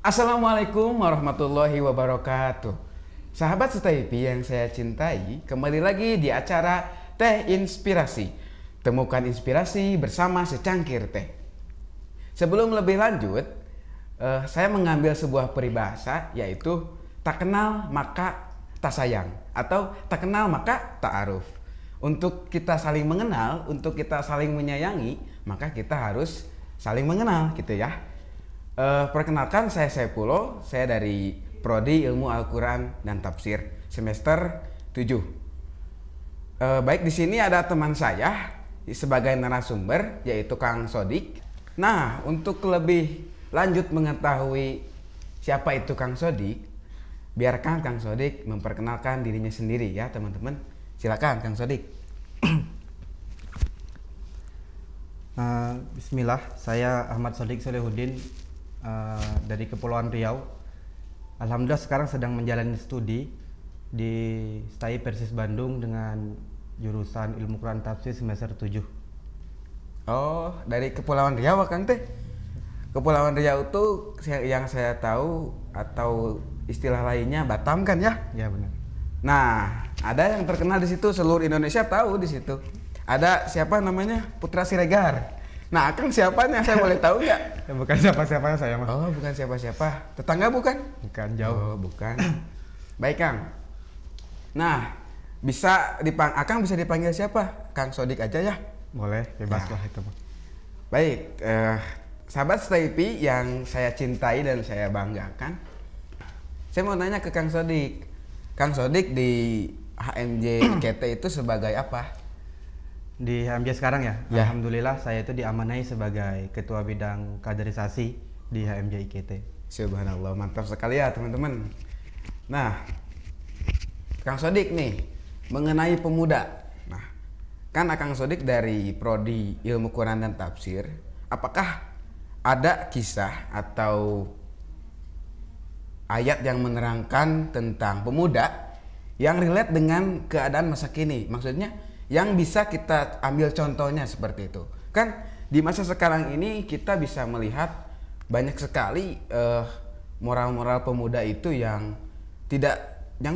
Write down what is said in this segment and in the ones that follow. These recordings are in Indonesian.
Assalamualaikum warahmatullahi wabarakatuh. Sahabat Setaipi yang saya cintai, kembali lagi di acara Teh Inspirasi. Temukan inspirasi bersama secangkir teh. Sebelum lebih lanjut, saya mengambil sebuah peribahasa, yaitu tak kenal maka tak sayang, atau tak kenal maka tak aruf. Untuk kita saling mengenal, untuk kita saling menyayangi, maka kita harus saling mengenal gitu ya. Perkenalkan, saya Saifullah, saya dari Prodi Ilmu Al-Quran dan Tafsir semester 7. Baik, di sini ada teman saya sebagai narasumber, yaitu Kang Sodik. Nah, untuk lebih lanjut mengetahui siapa itu Kang Sodik, biarkan Kang Sodik memperkenalkan dirinya sendiri ya teman-teman. Silakan Kang Sodik. Bismillah, saya Ahmad Sodik Solihuddin dari Kepulauan Riau. Alhamdulillah sekarang sedang menjalani studi di STAI Persis Bandung dengan jurusan Ilmu Quran Tafsir semester 7. Oh, dari Kepulauan Riau Kang teh. Kepulauan Riau itu yang saya tahu atau istilah lainnya Batam kan ya? Ya benar. Nah, ada yang terkenal di situ, seluruh Indonesia tahu di situ. Ada siapa namanya? Putra Siregar. Nah, Kang siapanya? Saya boleh tahu nggak? Ya, bukan siapa-siapa saya mah. Oh, bukan siapa-siapa. Tetangga bukan? Bukan, jauh. Oh, bukan. Baik, Kang. Nah, Akang bisa dipanggil siapa? Kang Sodik aja ya? Boleh, bebas Ya. lah itu mah. Baik, sahabat Setaipi yang saya cintai dan saya banggakan. Saya mau nanya ke Kang Sodik. Kang Sodik di HMJ IKT itu sebagai apa? Di HMJ sekarang ya? Ya. Alhamdulillah saya itu diamanai sebagai ketua bidang kaderisasi di HMJ IKT. Subhanallah, mantap sekali ya teman-teman. Nah, Kang Sodik nih, mengenai pemuda. Nah, kan Kang Sodik dari Prodi Ilmu Quran dan Tafsir. Apakah ada kisah atau ayat yang menerangkan tentang pemuda yang relate dengan keadaan masa kini? Maksudnya yang bisa kita ambil contohnya seperti itu. Kan di masa sekarang ini kita bisa melihat banyak sekali moral-moral pemuda itu yang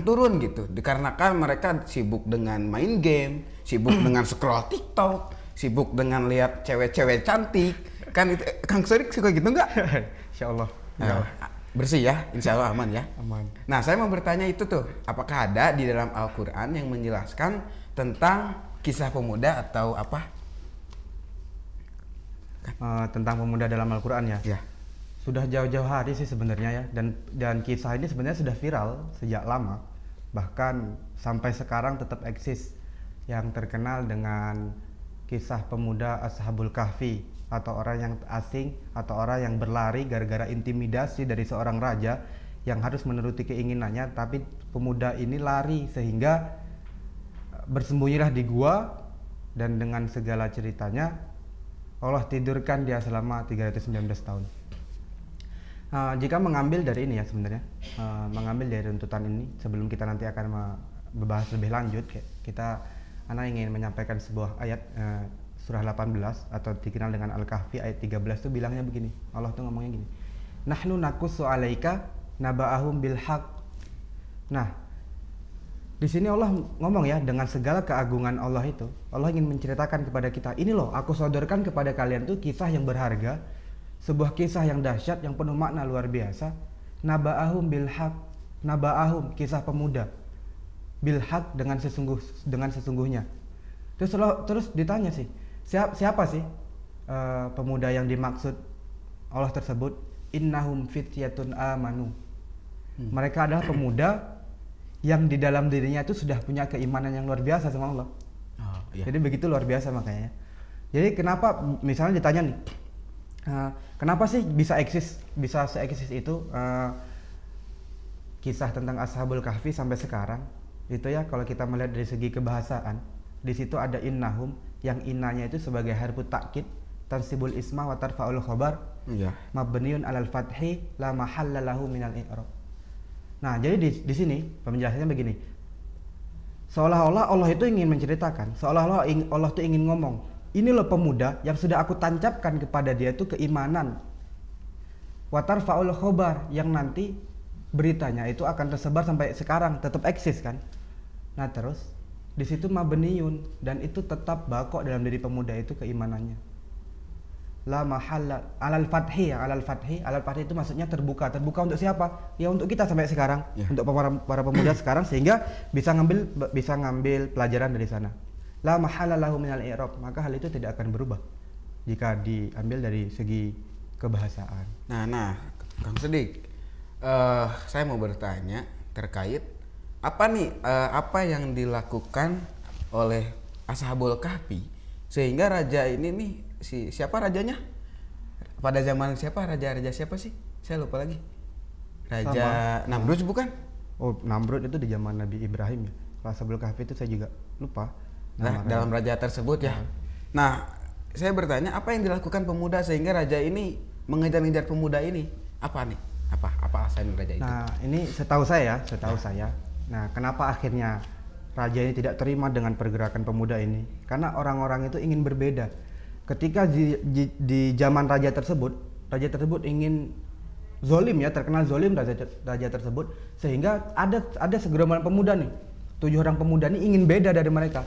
turun gitu, dikarenakan mereka sibuk dengan main game, sibuk dengan scroll TikTok, sibuk dengan lihat cewek-cewek cantik. Kan itu Kang Sodik suka gitu nggak? Insya Allah. Bersih ya, insya Allah aman ya. Aman. Nah, saya mau bertanya itu tuh, apakah ada di dalam Al-Quran yang menjelaskan tentang kisah pemuda atau apa? Tentang pemuda dalam Al-Quran ya? Ya. Sudah jauh-jauh hari sih sebenarnya ya, dan kisah ini sebenarnya sudah viral sejak lama, bahkan sampai sekarang tetap eksis, yang terkenal dengan kisah pemuda Ashabul Kahfi, atau orang yang asing atau orang yang berlari gara-gara intimidasi dari seorang raja yang harus menuruti keinginannya, tapi pemuda ini lari sehingga bersembunyilah di gua, dan dengan segala ceritanya Allah tidurkan dia selama 319 tahun. Jika mengambil dari ini ya sebenarnya, mengambil dari runtutan ini, sebelum kita nanti akan membahas lebih lanjut, Ana ingin menyampaikan sebuah ayat surah 18 atau dikenal dengan Al-Kahfi ayat 13 itu bilangnya begini. Allah tuh ngomongnya gini. Nahnu naqussu 'alaika naba'ahum bil haqq. Nah, di sini Allah ngomong ya, dengan segala keagungan Allah itu, Allah ingin menceritakan kepada kita, ini loh aku sodorkan kepada kalian tuh kisah yang berharga, sebuah kisah yang dahsyat, yang penuh makna luar biasa. Naba'ahum bil haqq. Naba'ahum, kisah pemuda. Bil haqq, dengan sesungguhnya. Terus ditanya sih, siapa sih pemuda yang dimaksud Allah tersebut? Innahum fityatun amanu. Mereka adalah pemuda yang di dalam dirinya itu sudah punya keimanan yang luar biasa sama Allah. Iya. Jadi begitu luar biasa makanya. Jadi kenapa misalnya ditanya nih, kenapa sih bisa seeksis itu kisah tentang Ashabul Kahfi sampai sekarang? Itu ya, kalau kita melihat dari segi kebahasaan, di situ ada innahum, yang innanya itu sebagai harfu takkid, tansibul isma wa tarfa'ul khabar, mabniun alal fathi la mahalla lahu minal i'rab. Nah, jadi di sini penjelasannya begini. Seolah-olah Allah itu ingin menceritakan, seolah-olah Allah itu ingin ngomong, ini loh pemuda yang sudah aku tancapkan kepada dia itu keimanan. watarfaul khobar, yang nanti beritanya itu akan tersebar sampai sekarang, tetap eksis kan. Nah terus di situ mabniyun, dan itu tetap bakok dalam diri pemuda itu keimanannya. La mahalla alal fathi, alal fathi itu maksudnya terbuka untuk siapa? Ya untuk kita sampai sekarang, untuk para pemuda sekarang, sehingga bisa ngambil pelajaran dari sana. La mahalla lahu minal i'rab, maka hal itu tidak akan berubah jika diambil dari segi kebahasaan. Nah, Kang Sodik, saya mau bertanya terkait apa yang dilakukan oleh Ashabul Kahfi sehingga raja ini nih, siapa rajanya? Pada zaman siapa? Raja siapa sih? Saya lupa lagi. Raja Namrud bukan? Oh, Namrud itu di zaman Nabi Ibrahim ya. Ashabul Kahfi itu saya juga lupa. Nah, dalam raja tersebut ya. Nah, saya bertanya apa yang dilakukan pemuda sehingga raja ini mengejar-ngejar pemuda ini? Apa nih? Apa alasan raja itu? Nah, ini setahu saya. Nah, kenapa akhirnya raja ini tidak terima dengan pergerakan pemuda ini? Karena orang-orang itu ingin berbeda. Ketika di zaman raja tersebut ingin zolim ya, terkenal zolim raja tersebut, sehingga ada segerombolan pemuda nih, 7 orang pemuda ini ingin beda dari mereka,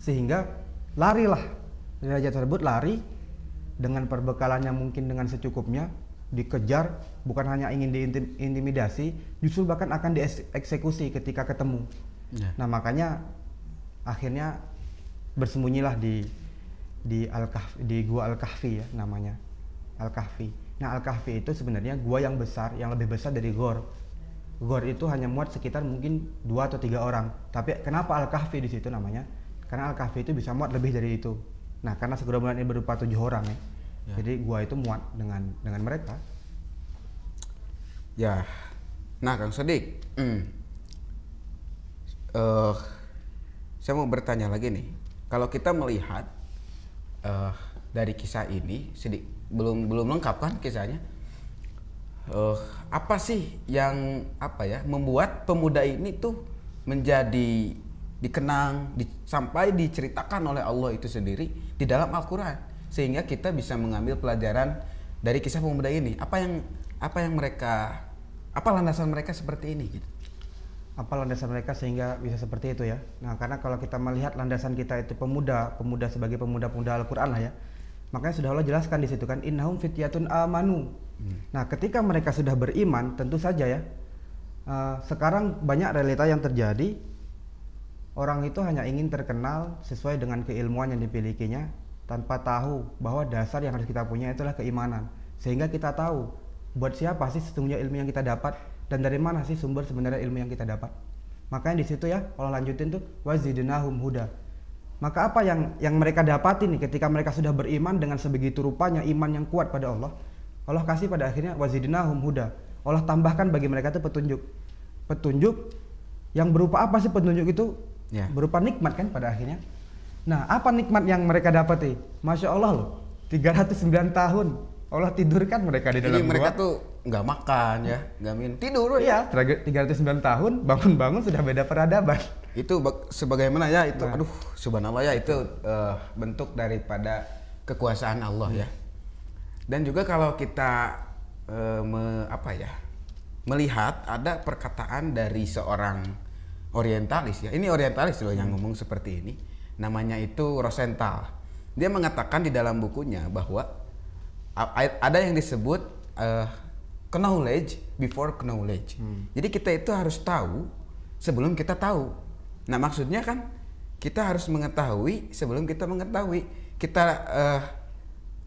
sehingga larilah raja tersebut, lari dengan perbekalannya mungkin dengan secukupnya, dikejar, bukan hanya ingin diintimidasi, justru bahkan akan dieksekusi ketika ketemu. Nah makanya akhirnya bersembunyilah di gua Al-Kahfi ya, namanya Al-Kahfi. Nah Al-Kahfi itu sebenarnya gua yang besar, yang lebih besar dari Ghor. Ghor itu hanya muat sekitar mungkin 2 atau 3 orang. Tapi kenapa Al-Kahfi di situ namanya? Karena Al-Kahfi itu bisa muat lebih dari itu. Nah karena segerombolan ini berupa 7 orang ya. Jadi gua itu muat dengan mereka. Ya. Nah Kang Sodik, saya mau bertanya lagi nih. Kalau kita melihat dari kisah ini belum lengkap kan kisahnya. Apa sih yang membuat pemuda ini tuh menjadi dikenang sampai diceritakan oleh Allah itu sendiri di dalam Al-Qur'an, sehingga kita bisa mengambil pelajaran dari kisah pemuda ini. Apa landasan mereka seperti ini gitu. Apa landasan mereka sehingga bisa seperti itu ya. Nah karena kalau kita melihat landasan kita itu pemuda sebagai pemuda-pemuda Al-Qur'an lah ya, makanya sudah Allah jelaskan di situ kan, innahum fityatun amanu. Nah ketika mereka sudah beriman, tentu saja ya, sekarang banyak realita yang terjadi. Orang itu hanya ingin terkenal sesuai dengan keilmuan yang dimilikinya, tanpa tahu bahwa dasar yang harus kita punya itulah keimanan. Sehingga kita tahu buat siapa sih sesungguhnya ilmu yang kita dapat, dan dari mana sih sumber sebenarnya ilmu yang kita dapat. Makanya di situ ya Allah lanjutin tuh wazidnahum huda. Maka apa yang mereka dapatin nih ketika mereka sudah beriman dengan sebegitu rupanya iman yang kuat pada Allah, Allah kasih pada akhirnya wazidnahum huda. Allah tambahkan bagi mereka itu petunjuk yang berupa apa sih petunjuk itu? Berupa nikmat kan pada akhirnya. Nah apa nikmat yang mereka dapati? Masya Allah loh, 309 tahun Allah tidurkan mereka di dalam gua. Mereka tuh nggak makan ya, nggak minum, tidur. Iya, 309 tahun bangun-bangun sudah beda peradaban. Itu sebagaimana ya itu, aduh subhanallah ya, itu bentuk daripada kekuasaan Allah ya. Dan juga kalau kita melihat ada perkataan dari seorang orientalis ya. Ini orientalis loh yang ngomong seperti ini. Namanya itu Rosenthal. Dia mengatakan di dalam bukunya bahwa ada yang disebut knowledge before knowledge. Jadi kita itu harus tahu sebelum kita tahu. Nah maksudnya kan kita harus mengetahui sebelum kita mengetahui. Kita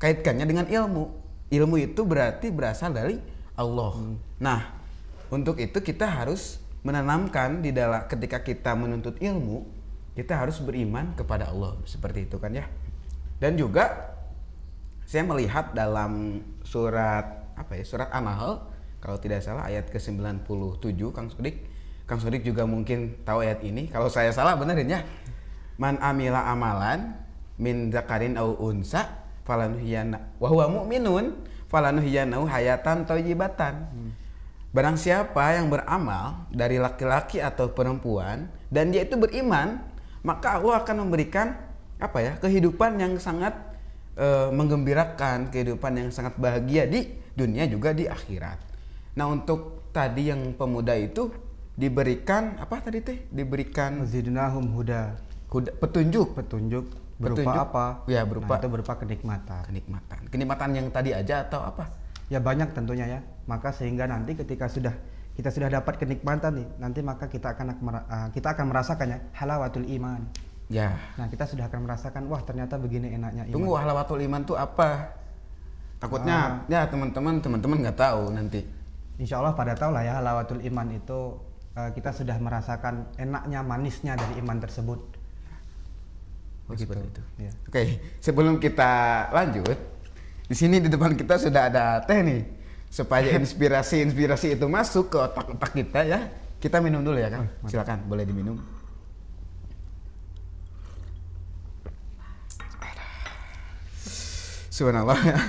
kaitkannya dengan ilmu. Ilmu itu berarti berasal dari Allah. Nah untuk itu kita harus menanamkan di dalam, ketika kita menuntut ilmu, kita harus beriman kepada Allah, seperti itu kan ya. Dan juga saya melihat dalam surat surat An-Nahl kalau tidak salah ayat ke-97, Kang Sodik juga mungkin tahu ayat ini. Kalau saya salah benerin ya. Man amila amalan min zakarin au unsa falanuhyana wa huwa mu'minun falanuhyanahu hayatan thayyibatan. Barang siapa yang beramal dari laki-laki atau perempuan dan dia itu beriman, maka Allah akan memberikan kehidupan yang sangat menggembirakan, kehidupan yang sangat bahagia di dunia juga di akhirat. Nah, untuk tadi yang pemuda itu diberikan apa tadi teh? Diberikan Zidnahum huda. Petunjuk. Berupa apa? Ya, berupa Nah, itu berupa kenikmatan. Kenikmatan yang tadi aja atau apa? Ya banyak tentunya ya. Maka sehingga nanti ketika kita sudah dapat kenikmatan nih, nanti maka kita akan merasakannya halawatul iman. Ya. Nah, kita sudah akan merasakan, wah ternyata begini enaknya iman. Tunggu, halawatul iman tuh apa? Takutnya ya teman-teman nggak tahu nanti. Insya Allah pada tahu lah ya, halawatul iman itu kita sudah merasakan enaknya, manisnya dari iman tersebut. Seperti itu. Ya. Oke, sebelum kita lanjut, di sini di depan kita sudah ada teh nih, supaya inspirasi itu masuk ke otak-otak kita ya. Kita minum dulu ya kan? Silakan, boleh diminum. Subhanallah ya.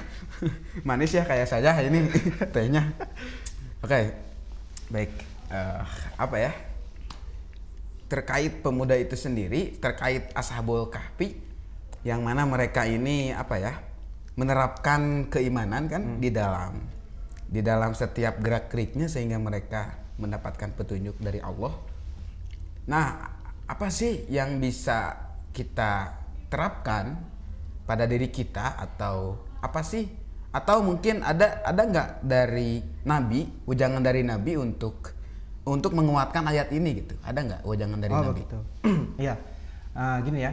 Manis ya kayak saja ini tehnya. Oke, baik. Apa ya? Terkait pemuda itu sendiri, terkait Ashabul Kahfi, yang mana mereka ini apa ya? Menerapkan keimanan kan di dalam setiap gerak-geriknya sehingga mereka mendapatkan petunjuk dari Allah. Nah, apa sih yang bisa kita terapkan pada diri kita, atau apa sih, atau mungkin ada nggak dari Nabi, ujangan dari Nabi untuk menguatkan ayat ini gitu, ada nggak ujangan dari Nabi? Begitu. Iya, gini ya,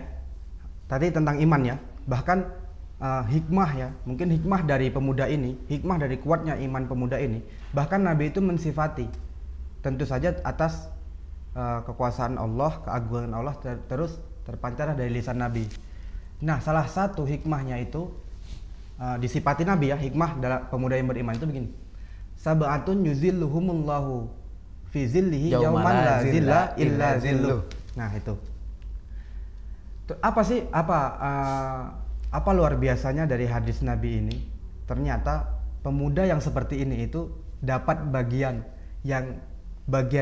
tadi tentang iman ya, bahkan hikmah ya, mungkin hikmah dari pemuda ini, hikmah dari kuatnya iman pemuda ini, bahkan Nabi itu mensifati, tentu saja atas kekuasaan Allah, keagungan Allah terus terpancar dari lisan Nabi. Nah, salah satu hikmahnya itu disifati Nabi ya, hikmah dalam pemuda yang beriman itu begini. Sab'atun yuzilluhumullahu fi zillihi yauman la zilla illa zilluh. Nah, itu. Apa luar biasanya dari hadis Nabi ini? Ternyata pemuda yang seperti ini itu dapat bagian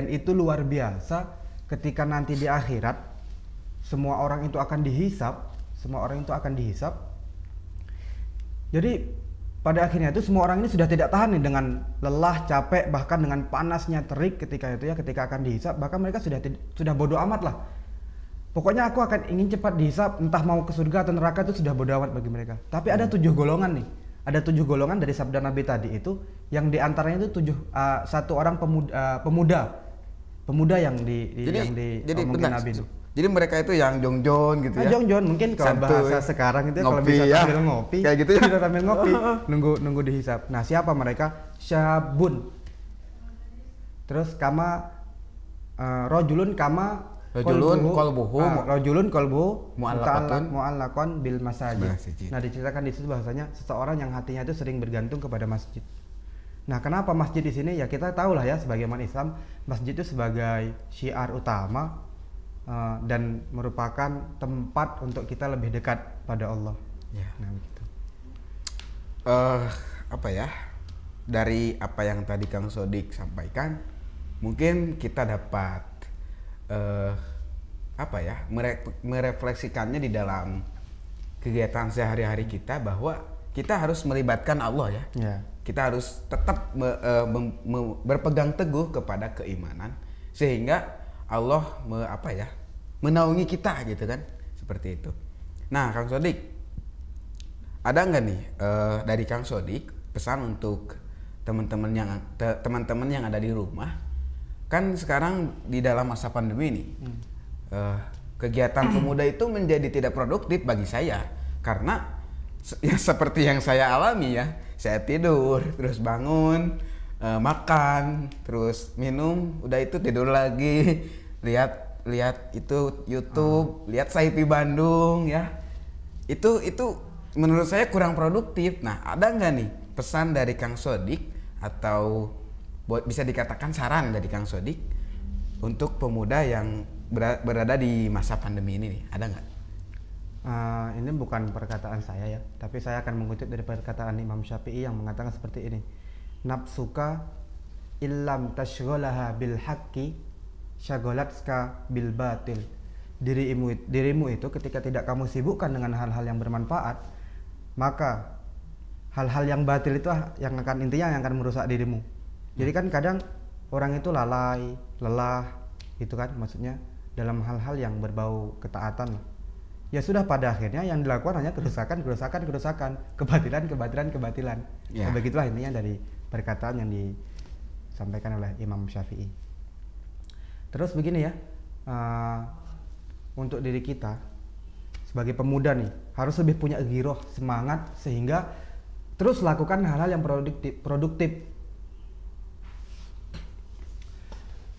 itu luar biasa ketika nanti di akhirat semua orang itu akan dihisap. Jadi pada akhirnya itu semua orang ini sudah tidak tahan nih dengan lelah, capek, bahkan dengan panasnya terik ketika akan dihisap, bahkan mereka sudah bodoh amat lah. Pokoknya aku akan ingin cepat dihisap, entah mau ke surga atau neraka itu sudah bodoh amat bagi mereka. Tapi ada 7 golongan nih. Ada 7 golongan dari sabda Nabi tadi itu, yang diantaranya itu 1 orang pemuda yang diomongin Nabi itu. Jadi mereka itu yang jongjon gitu ya. Jongjon mungkin kalau bahasa sekarang itu kalau bisa ya, sambil ngopi. Kayak gitu ya. Sambil ngopi, nunggu dihisap. Nah, siapa mereka? Syabun. Terus rojulun kolbuhu mu'allaqon bil masajid. Nah, diceritakan di situ bahasanya seseorang yang hatinya itu sering bergantung kepada masjid. Nah, kenapa masjid di sini? Ya kita tahu lah ya, sebagai umat Islam, masjid itu sebagai syiar utama dan merupakan tempat untuk kita lebih dekat pada Allah. Ya. Nah, begitu. Apa ya? Dari apa yang tadi Kang Sodik sampaikan, mungkin kita dapat merefleksikannya di dalam kegiatan sehari-hari kita, bahwa kita harus melibatkan Allah ya. Ya. Kita harus tetap berpegang teguh kepada keimanan sehingga Allah menaungi kita gitu kan, seperti itu. Nah, Kang Sodik, ada nggak nih dari Kang Sodik pesan untuk teman-teman yang ada di rumah? Kan sekarang di dalam masa pandemi ini kegiatan pemuda itu menjadi tidak produktif bagi saya, karena ya seperti yang saya alami ya, saya tidur terus bangun, makan terus minum, udah itu tidur lagi, lihat itu YouTube, lihat Saipi Bandung ya, itu menurut saya kurang produktif. Nah, ada nggak nih pesan dari Kang Sodik, atau bisa dikatakan saran dari Kang Sodik untuk pemuda yang berada di masa pandemi ini nih, ada nggak? Ini bukan perkataan saya ya, tapi saya akan mengutip dari perkataan Imam Syafi'i yang mengatakan seperti ini. Nafsuka illam tashghalaha bil haqqi syaghalatska bil batil. Dirimu itu ketika tidak kamu sibukkan dengan hal-hal yang bermanfaat, maka hal-hal yang batil itu yang akan intinya yang akan merusak dirimu. Jadi kan kadang orang itu lalai, lelah, itu kan maksudnya dalam hal-hal yang berbau ketaatan. Ya sudah, pada akhirnya yang dilakukan hanya kerusakan, kebatilan. Ya. Nah, begitulah intinya dari perkataan yang disampaikan oleh Imam Syafi'i. Terus begini ya, untuk diri kita sebagai pemuda nih harus lebih punya giroh, semangat, sehingga terus lakukan hal-hal yang produktif.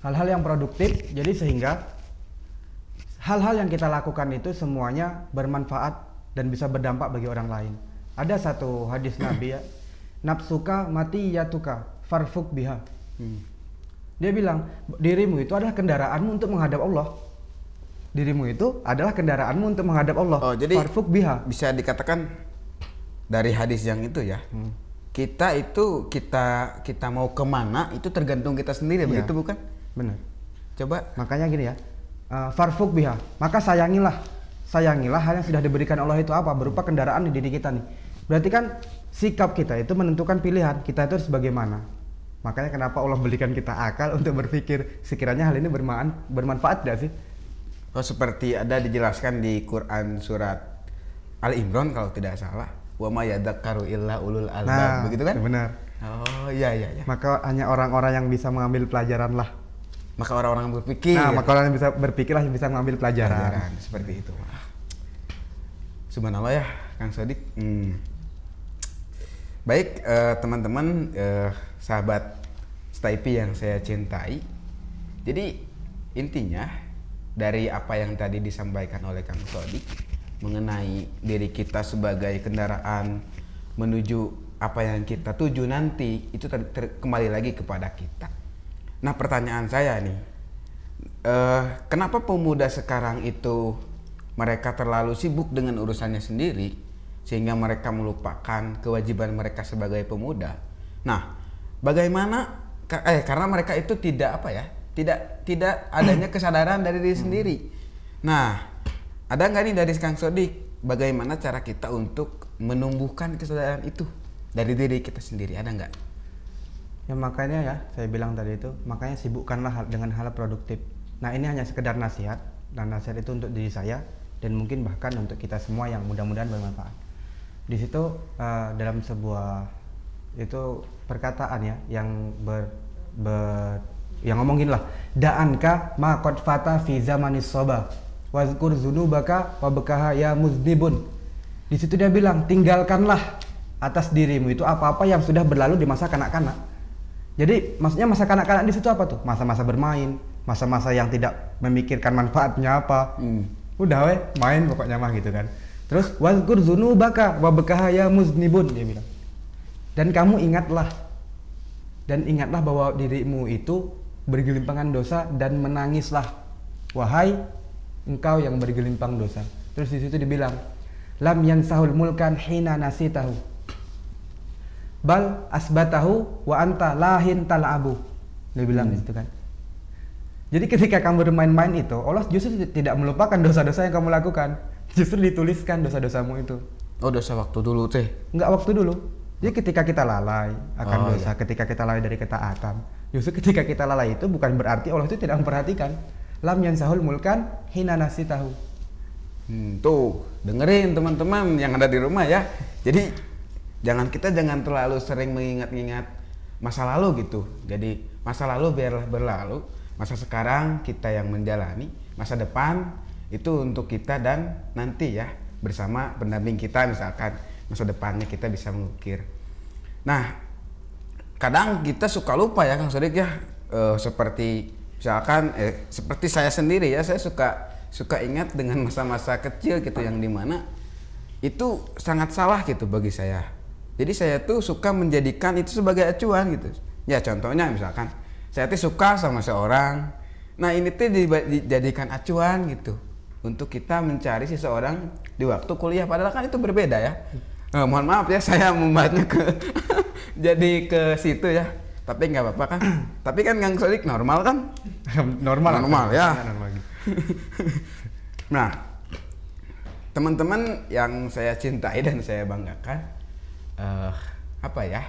Hal-hal yang produktif, jadi sehingga hal-hal yang kita lakukan itu semuanya bermanfaat dan bisa berdampak bagi orang lain. Ada satu hadis Nabi ya, nafsuka mati yatuka farfuk biha. Dia bilang, dirimu itu adalah kendaraanmu untuk menghadap Allah. Dirimu itu adalah kendaraanmu untuk menghadap Allah. Oh, jadi farfuk biha. Bisa dikatakan dari hadis yang itu ya, kita itu kita mau kemana itu tergantung kita sendiri, begitu bukan? Benar. Coba. Makanya gini ya, farfuk biha, maka sayangilah hal yang sudah diberikan Allah itu apa, berupa kendaraan di diri kita nih. Berarti kan sikap kita itu menentukan pilihan kita itu harus bagaimana. Makanya kenapa Allah berikan kita akal untuk berpikir sekiranya hal ini bermanfaat tidak sih? Oh, seperti ada dijelaskan di Quran surat Al-Imran kalau tidak salah, wa ma yadzakkaru illa ulul albab, begitu kan? Benar. Oh iya. Maka hanya orang-orang yang bisa mengambil pelajaran lah. Maka orang-orang berpikir. Maka orang yang bisa berpikir lah yang bisa mengambil pelajaran. Seperti itu. Subhanallah ya, Kang Sodik. Baik, teman-teman, sahabat Staypi yang saya cintai. Jadi intinya dari apa yang tadi disampaikan oleh Kang Sodik mengenai diri kita sebagai kendaraan menuju apa yang kita tuju nanti, itu kembali lagi kepada kita. Nah, pertanyaan saya nih, kenapa pemuda sekarang itu mereka terlalu sibuk dengan urusannya sendiri sehingga mereka melupakan kewajiban mereka sebagai pemuda? Nah, bagaimana? Karena mereka itu tidak tidak adanya kesadaran dari diri sendiri. Nah, ada nggak nih dari Kang Sodik, bagaimana cara kita untuk menumbuhkan kesadaran itu dari diri kita sendiri? Ada nggak? Ya makanya ya saya bilang tadi itu, makanya sibukkanlah dengan hal produktif. Nah, ini hanya sekedar nasihat, dan nasihat itu untuk diri saya dan mungkin bahkan untuk kita semua yang mudah-mudahan bermanfaat. Di situ dalam sebuah itu perkataan ya yang yang ngomongin lah, da'anka ma qad fata fi zamanis soba wazkur dzunubaka wa bakaha ya muznibun. Di situ dia bilang, tinggalkanlah atas dirimu itu apa-apa yang sudah berlalu di masa kanak-kanak. Jadi maksudnya masa kanak-kanak di situ apa tuh? Masa-masa bermain, masa-masa yang tidak memikirkan manfaatnya apa. Udah main pokoknya mah gitu kan. Terus wazkur dzunubaka wa bakaha ya muznibun, dia bilang. Dan kamu ingatlah bahwa dirimu itu bergelimpangan dosa dan menangislah, wahai engkau yang bergelimpang dosa. Terus di situ dibilang, lam yansahul mulkan hina nasitahu bal asbatahu wa anta lahin tal'abu. Dia bilang di situ kan. Jadi ketika kamu bermain-main itu, Allah justru tidak melupakan dosa-dosa yang kamu lakukan. Justru dituliskan dosa-dosamu itu. Oh, dosa waktu dulu teh? Enggak waktu dulu. Jadi ketika kita lalai akan dosa, ketika kita lalai dari ketaatan, justru ketika kita lalai itu bukan berarti Allah itu tidak memperhatikan. Lam yansahul mulkan hina nasitahu. Tuh, dengerin teman-teman yang ada di rumah ya. Jadi jangan terlalu sering mengingat-ingat masa lalu gitu. Jadi masa lalu biarlah berlalu, masa sekarang kita yang menjalani, masa depan itu untuk kita dan nanti ya bersama pendamping kita, misalkan masa depannya kita bisa mengukir. Nah, kadang kita suka lupa ya Kang Sodik ya, seperti misalkan seperti saya sendiri ya, saya suka ingat dengan masa-masa kecil gitu yang dimana itu sangat salah gitu bagi saya. Jadi saya tuh suka menjadikan itu sebagai acuan gitu. Ya contohnya misalkan saya tuh suka sama seorang, nah ini tuh dijadikan acuan gitu untuk kita mencari seseorang di waktu kuliah, padahal kan itu berbeda ya. Mohon maaf ya saya membuatnya jadi ke situ ya, tapi nggak apa-apa kan. Tapi kan Kang Sodik normal kan? Normal ya. Nah, teman-teman yang saya cintai dan saya banggakan, apa ya,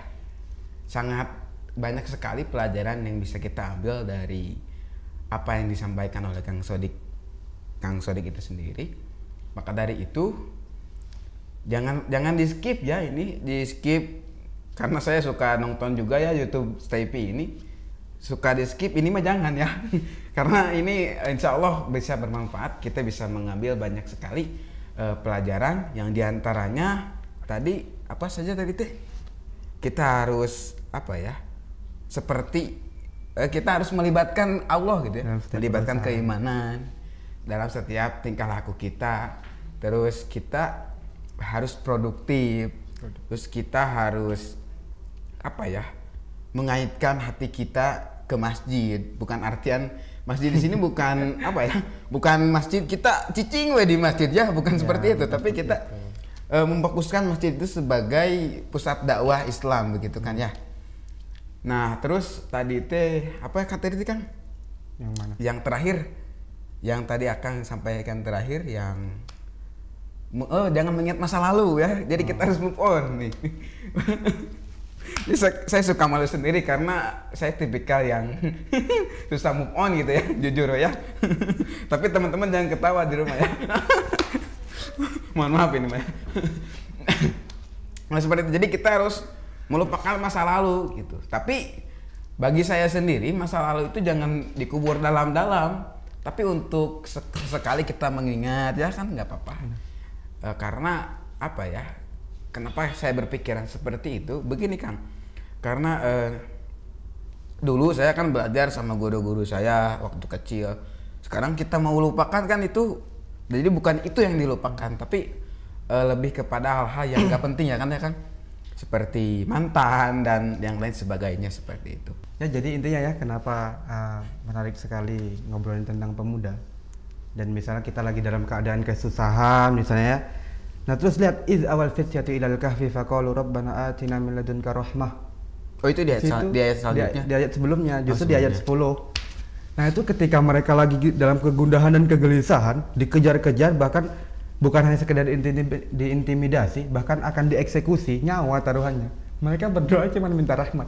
sangat banyak sekali pelajaran yang bisa kita ambil dari apa yang disampaikan oleh Kang Sodik itu sendiri. Maka dari itu jangan di skip ya, ini di skip karena saya suka nonton juga ya YouTube Stay P ini, suka di skip ini mah jangan ya. Karena ini insya Allah bisa bermanfaat, kita bisa mengambil banyak sekali pelajaran yang diantaranya tadi apa saja tadi teh, kita harus apa ya, seperti kita harus melibatkan Allah gitu ya, melibatkan keimanan dalam setiap tingkah laku kita. Terus kita harus produktif, terus kita harus apa ya, mengaitkan hati kita ke masjid. Bukan artian masjid di sini bukan apa ya, bukan masjid kita cicing we di masjid ya, bukan seperti itu, tapi kita memfokuskan masjid itu sebagai pusat dakwah Islam begitu kan ya. Nah terus tadi teh apa kata tadi Kang? Yang mana? Yang terakhir, yang tadi Akang sampaikan terakhir, yang jangan mengingat masa lalu ya, jadi kita harus move on nih. Saya suka malu sendiri karena saya tipikal yang susah move on gitu ya, jujur ya. Tapi teman-teman jangan ketawa di rumah ya. Mohon maaf ini Maya. Nah seperti itu, jadi kita harus melupakan masa lalu gitu. Tapi bagi saya sendiri masa lalu itu jangan dikubur dalam-dalam, tapi untuk sekali kita mengingat ya kan nggak apa-apa. Karena apa ya, kenapa saya berpikiran seperti itu? Begini Kang, karena dulu saya kan belajar sama guru-guru saya waktu kecil. Sekarang kita mau lupakan kan itu, jadi bukan itu yang dilupakan, tapi lebih kepada hal-hal yang nggak penting ya kan ya Kang, seperti mantan dan yang lain sebagainya seperti itu. Ya jadi intinya ya kenapa menarik sekali ngobrolin tentang pemuda. Dan misalnya kita lagi dalam keadaan kesusahan misalnya ya. Nah terus lihat awal fityatu ilal kahfi faqalu rabbana atina min ladunka rahmah. Oh itu di ayat selanjutnya. Di ayat sebelumnya, justru di ayat 10. Nah itu ketika mereka lagi dalam kegundahan dan kegelisahan, dikejar-kejar, bahkan bukan hanya sekedar diintimidasi, bahkan akan dieksekusi, nyawa taruhannya. Mereka berdoa cuma minta rahmat.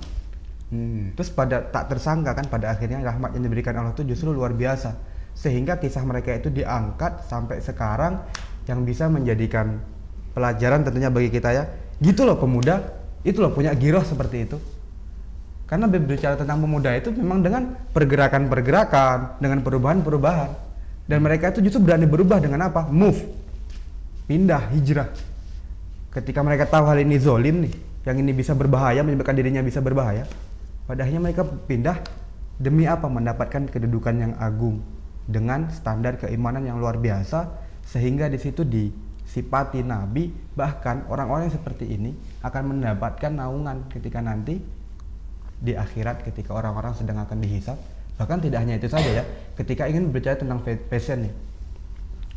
Terus tak tersangka kan pada akhirnya rahmat yang diberikan Allah itu justru luar biasa. Sehingga kisah mereka itu diangkat sampai sekarang yang bisa menjadikan pelajaran tentunya bagi kita ya. Gitu loh pemuda, itu loh punya giroh seperti itu. Karena berbicara tentang pemuda itu memang dengan pergerakan-pergerakan, dengan perubahan-perubahan. Dan mereka itu justru berani berubah dengan apa? Move. Pindah, hijrah. Ketika mereka tahu hal ini zolim nih, yang ini bisa berbahaya, menyebabkan dirinya bisa berbahaya, pada akhirnya mereka pindah demi apa? Mendapatkan kedudukan yang agung dengan standar keimanan yang luar biasa, sehingga di situ disifati Nabi, bahkan orang-orang yang seperti ini akan mendapatkan naungan ketika nanti di akhirat ketika orang-orang sedang akan dihisab. Bahkan tidak hanya itu saja ya, ketika ingin berbicara tentang passion nih,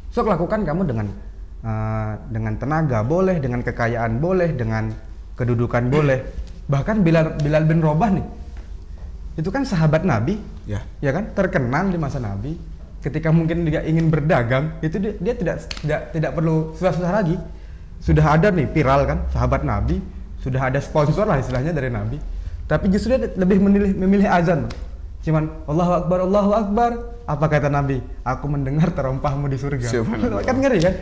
sok lakukan kamu dengan tenaga boleh, dengan kekayaan boleh, dengan kedudukan boleh. Bahkan Bilal bin Rabah nih, itu kan sahabat Nabi, ya kan, terkenal di masa Nabi. Ketika mungkin dia ingin berdagang, itu dia tidak perlu susah-susah lagi. Sudah ada nih viral kan, sahabat Nabi, sudah ada sponsor lah istilahnya dari Nabi. Tapi justru dia lebih memilih azan. Cuman Allahu Akbar. Apa kata Nabi? Aku mendengar terompahmu di surga. Kan ngeri kan?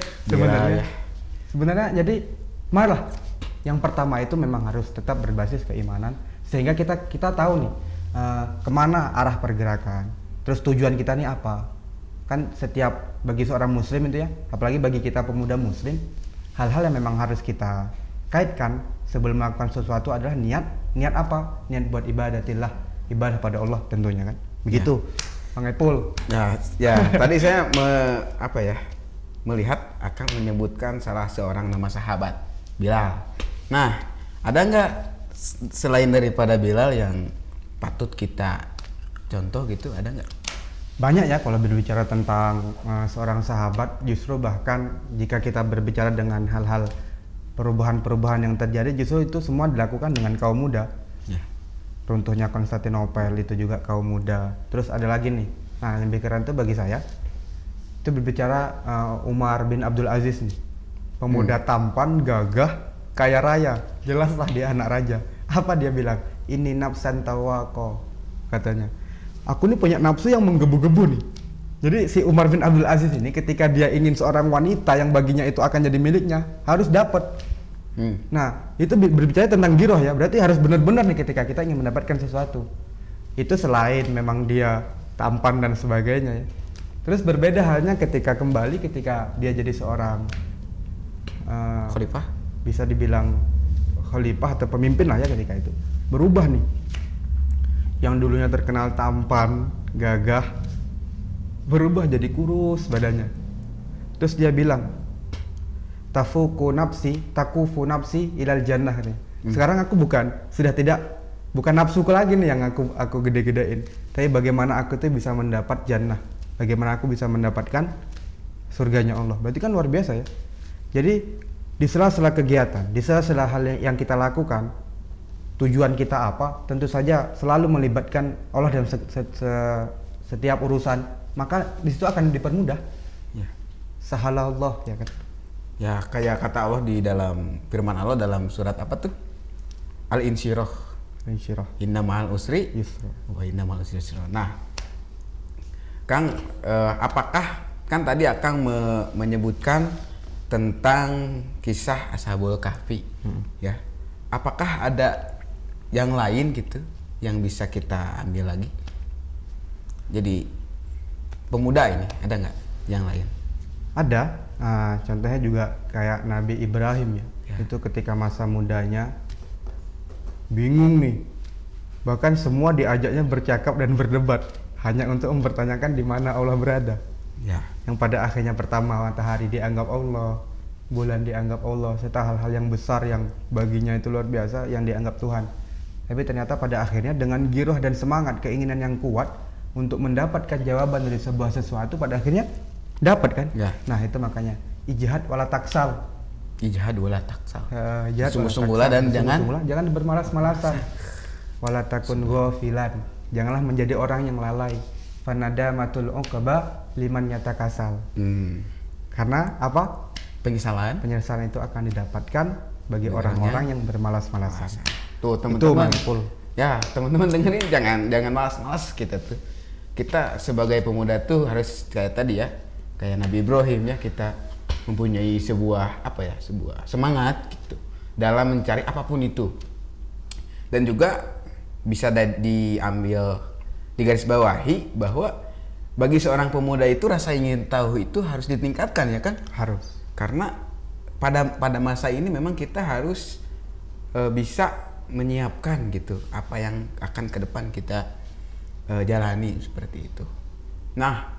Sebenarnya jadi marilah. Yang pertama itu memang harus tetap berbasis keimanan, sehingga kita tahu nih kemana arah pergerakan. Terus tujuan kita nih apa? Kan setiap bagi seorang muslim itu ya, apalagi bagi kita pemuda muslim, hal-hal yang memang harus kita kaitkan sebelum melakukan sesuatu adalah niat apa? Niat buat ibadatillah, ibadah pada Allah tentunya kan. Begitu. Bang Epul. Ya, tadi saya melihat akan menyebutkan salah seorang nama sahabat, Bilal. Nah, ada nggak selain daripada Bilal yang patut kita contoh gitu, ada nggak? Banyak ya kalau berbicara tentang seorang sahabat, justru bahkan jika kita berbicara dengan hal-hal perubahan-perubahan yang terjadi, justru itu semua dilakukan dengan kaum muda. Runtuhnya Konstantinopel itu juga kaum muda. Terus ada lagi nih, nah yang lebih keren itu bagi saya, itu berbicara Umar bin Abdul Aziz nih, pemuda tampan, gagah, kaya raya, Jelaslah dia anak raja. Apa dia bilang? Ini nafsan tawako, katanya. Aku ini punya nafsu yang menggebu-gebu nih. Jadi si Umar bin Abdul Aziz ini ketika dia ingin seorang wanita yang baginya itu akan jadi miliknya, harus dapat. Nah, itu berbicara tentang giroh ya. Berarti harus benar-benar nih ketika kita ingin mendapatkan sesuatu. Itu selain memang dia tampan dan sebagainya ya. Terus berbeda halnya ketika dia jadi seorang Khalifah, bisa dibilang khalifah atau pemimpin lah ya ketika itu. Berubah nih. Yang dulunya terkenal tampan, gagah, berubah jadi kurus badannya. Terus dia bilang, takufu nafsi ilal jannah nih. Sekarang aku bukan nafsuku lagi nih yang aku gede-gedein, tapi bagaimana aku tuh bisa mendapat jannah, bagaimana aku bisa mendapatkan surganya Allah. Berarti kan luar biasa ya. Jadi di sela-sela kegiatan, di sela-sela hal yang kita lakukan, tujuan kita apa, tentu saja selalu melibatkan Allah dalam setiap urusan, maka di situ akan dipermudah. Ya. Sahalallah ya kan. Ya, kayak kata Allah di dalam firman Allah dalam surat apa tuh? Al-Insyirah. Inna ma'al usri yusra. Wa inna ma'al usri yusra. Nah, Kang, apakah kan tadi Akang menyebutkan tentang kisah Ashabul Kahfi, ya? Apakah ada yang lain gitu yang bisa kita ambil lagi? Jadi pemuda ini ada nggak yang lain? Ada. Contohnya juga kayak Nabi Ibrahim ya. Itu ketika masa mudanya bingung nih, bahkan semua diajaknya bercakap dan berdebat hanya untuk mempertanyakan di mana Allah berada. Ya. Yang pada akhirnya pertama matahari dianggap Allah, bulan dianggap Allah, serta hal-hal yang besar yang baginya itu luar biasa yang dianggap Tuhan. Tapi ternyata pada akhirnya dengan giroh dan semangat, keinginan yang kuat untuk mendapatkan jawaban dari sebuah sesuatu, pada akhirnya dapat kan? Ya. Nah itu makanya ijtihad wala taksal. Ijtihad wala taksal. Sungguh-sungguhlah dan jangan bermalas-malasan. Wala takun ghafilan. Janganlah menjadi orang yang lalai. Fanadamatul uqba liman yatakasal. Karena apa? Penyesalan itu akan didapatkan bagi orang-orang yang bermalas-malasan. Tuh teman-teman, ya teman-teman dengerin, jangan malas-malas kita tuh. Kita sebagai pemuda tuh harus kayak tadi ya, kayak Nabi Ibrahim ya, kita mempunyai sebuah semangat gitu dalam mencari apapun itu. Dan juga bisa diambil di garis bawahi bahwa bagi seorang pemuda itu rasa ingin tahu itu harus ditingkatkan ya kan? Harus. Karena pada masa ini memang kita harus bisa menyiapkan gitu apa yang akan ke depan kita jalani seperti itu. Nah,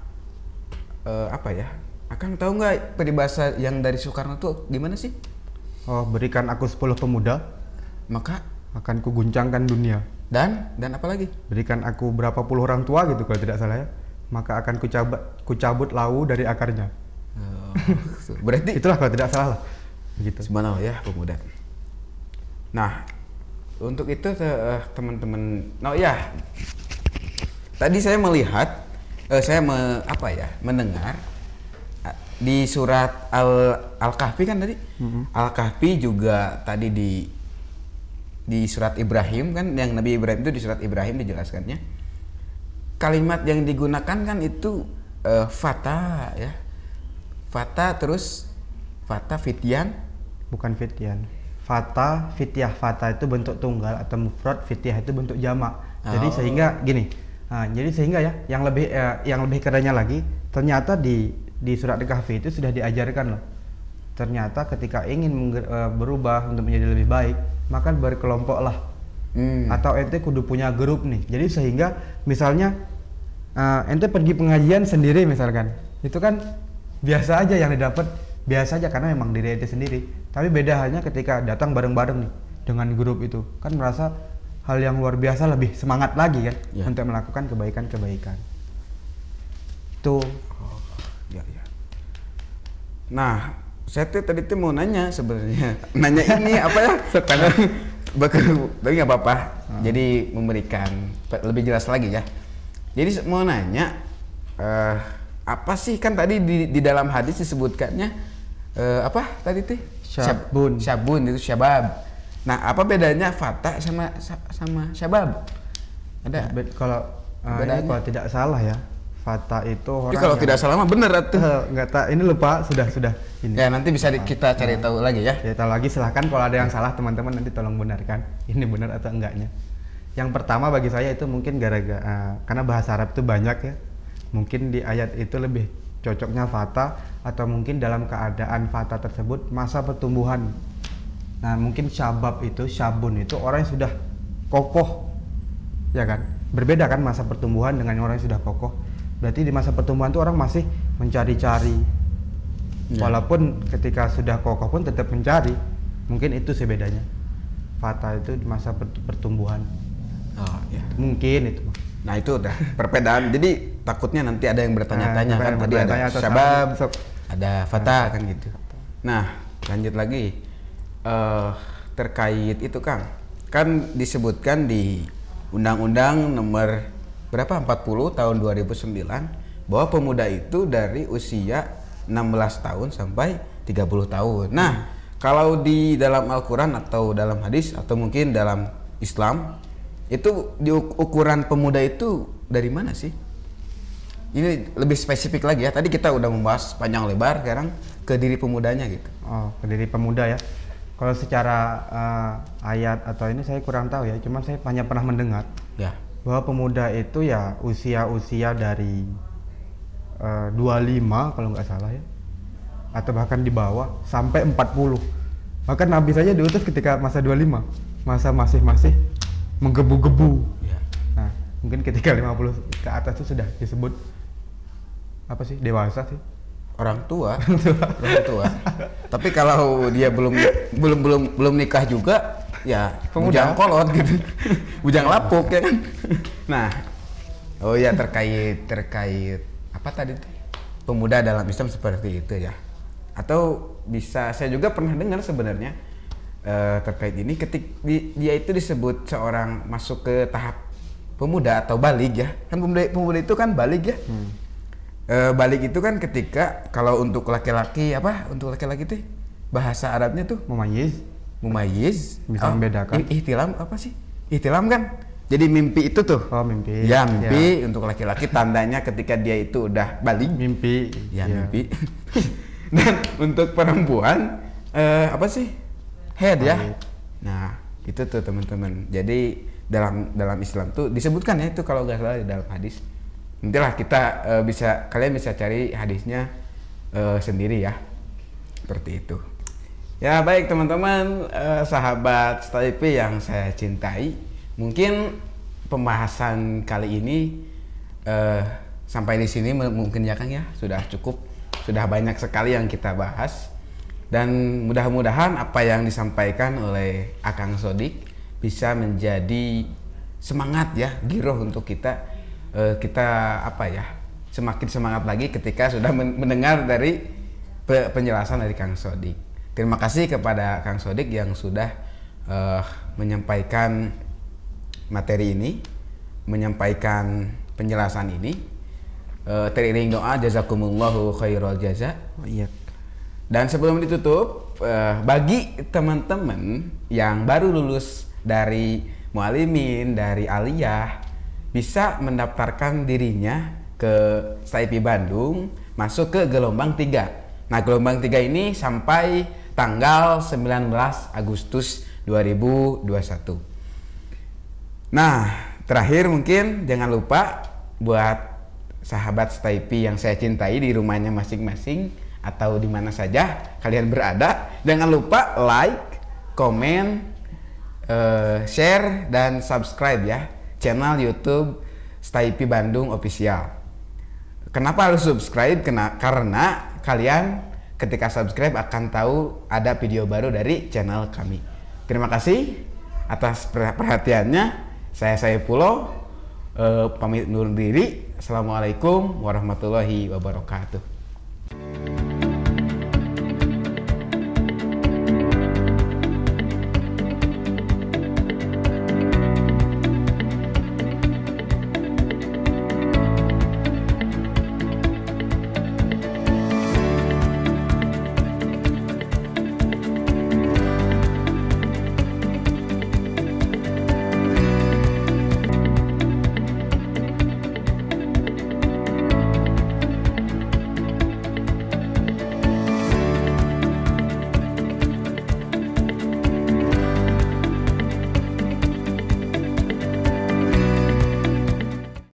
Akang tahu nggak peribahasa yang dari Soekarno tuh gimana sih? Oh, berikan aku 10 pemuda, maka akan kuguncangkan dunia. Dan apa lagi? Berikan aku berapa puluh orang tua gitu kalau tidak salah ya, maka akan kucabut lau dari akarnya. Berarti itulah kalau tidak salah lah. Begitu. Subhanallah ya pemuda. Nah, untuk itu teman-teman, tadi saya melihat, mendengar di surat Al-Kahfi kan tadi, Al-Kahfi juga tadi di surat Ibrahim kan, yang Nabi Ibrahim itu di surat Ibrahim dijelaskannya. Kalimat yang digunakan kan itu fata ya, fata terus fata fityan, bukan fityan. Fata, fityah, fata itu bentuk tunggal atau mufrad, fityah itu bentuk jamak. Jadi sehingga gini, sehingga ya yang lebih kerennya lagi, ternyata di surat Al-Kahfi itu sudah diajarkan loh. Ternyata ketika ingin berubah untuk menjadi lebih baik, maka berkelompoklah. Atau ente kudu punya grup nih. Jadi sehingga misalnya ente pergi pengajian sendiri misalkan, itu kan biasa aja yang didapat, biasa aja karena memang diri ente sendiri. Tapi beda halnya ketika datang bareng-bareng nih dengan grup itu, kan merasa hal yang luar biasa, lebih semangat lagi kan untuk melakukan kebaikan-kebaikan. Itu. Ya. Nah, saya tadi mau nanya sebenarnya, ini apa ya? Karena tapi nggak apa-apa. Jadi memberikan lebih jelas lagi ya. Jadi mau nanya, apa sih kan tadi di dalam hadis disebutkannya apa tadi tuh? Syabun itu syabab. Nah, apa bedanya fata sama syabab? Ada Kalau ini kalau tidak salah ya, fata itu orang kalau tidak salah mah bener atuh. Nggak tahu, ini lupa sudah ini. Ya nanti bisa kita cari tahu lagi ya. Cari tahu lagi, silahkan kalau ada yang salah teman-teman nanti tolong benarkan ini benar atau enggaknya. Yang pertama bagi saya itu mungkin gara-gara karena bahasa Arab itu banyak ya. Mungkin di ayat itu lebih cocoknya fata, atau mungkin dalam keadaan fata tersebut masa pertumbuhan. Nah mungkin syabab itu, syabun itu orang yang sudah kokoh, ya kan? Berbeda kan masa pertumbuhan dengan orang yang sudah kokoh. Berarti di masa pertumbuhan itu orang masih mencari-cari, walaupun ketika sudah kokoh pun tetap mencari. Mungkin itu sih bedanya. Fata itu di masa pertumbuhan. Oh ya. Mungkin itu. Nah itu udah perbedaan. Jadi takutnya nanti ada yang bertanya-tanya kan, tadi ada syabab, ada fata kan gitu. Nah lanjut lagi terkait itu Kang, kan disebutkan di Undang-Undang nomor berapa 40 tahun 2009 bahwa pemuda itu dari usia 16 tahun sampai 30 tahun. Nah kalau di dalam Al-Quran atau dalam hadis atau mungkin dalam Islam itu di ukuran pemuda itu dari mana sih? Ini lebih spesifik lagi ya. Tadi kita udah membahas panjang lebar, sekarang ke diri pemudanya gitu. Oh, ke diri pemuda ya. Kalau secara ayat atau ini saya kurang tahu ya. Cuman saya hanya pernah mendengar ya bahwa pemuda itu ya usia dari 25 kalau nggak salah ya, atau bahkan di bawah sampai 40. Bahkan Nabi saja diutus ketika masa 25, masa masih menggebu-gebu. Ya. Nah, mungkin ketika 50 ke atas itu sudah disebut apa sih? Dewasa sih. Orang tua. Tapi kalau dia belum nikah juga, ya bujang kolot gitu. Bujang lapuk ya kan. Nah, oh ya terkait apa tadi tuh? Pemuda dalam Islam seperti itu ya. Atau bisa saya juga pernah dengar sebenarnya terkait ini, dia itu disebut seorang masuk ke tahap pemuda atau balig ya. Kan pemuda itu kan balig ya. Balig itu kan ketika kalau untuk laki-laki untuk laki-laki tuh bahasa Arabnya tuh mumayyiz bisa membedakan. Ihtilam apa sih? Ihtilam kan? Jadi mimpi itu tuh. Oh, mimpi. Ya, mimpi ya. Untuk laki-laki tandanya ketika dia itu udah balig. Mimpi. Ya, mimpi. Dan untuk perempuan apa sih? Head ya. Nah, itu tuh teman-teman. Jadi dalam Islam tuh disebutkan ya itu kalau nggak salah di dalam hadis. Nantilah kita kalian bisa cari hadisnya sendiri ya. Seperti itu. Ya, baik teman-teman, sahabat STIP yang saya cintai. Mungkin pembahasan kali ini sampai di sini mungkin ya Kang ya, sudah cukup. Sudah banyak sekali yang kita bahas. Dan mudah-mudahan apa yang disampaikan oleh Akang Sodik bisa menjadi semangat ya, giroh untuk kita semakin semangat lagi ketika sudah mendengar dari penjelasan dari Kang Sodik. Terima kasih kepada Kang Sodik yang sudah menyampaikan materi ini, menyampaikan penjelasan ini. Teriring doa jazakumullahu khairal jaza. Iya. Dan sebelum ditutup, bagi teman-teman yang baru lulus dari mualimin, dari aliyah, bisa mendaftarkan dirinya ke STIP Bandung, masuk ke gelombang 3. Nah, gelombang 3 ini sampai tanggal 19 Agustus 2021. Nah, terakhir mungkin jangan lupa buat sahabat STIP yang saya cintai di rumahnya masing-masing atau di mana saja kalian berada, jangan lupa like, komen, share dan subscribe ya channel YouTube STIP Bandung Official. Kenapa harus subscribe? Karena kalian ketika subscribe akan tahu ada video baru dari channel kami. Terima kasih atas perhatiannya. Saya Saifullah pamit undur diri. Assalamualaikum warahmatullahi wabarakatuh.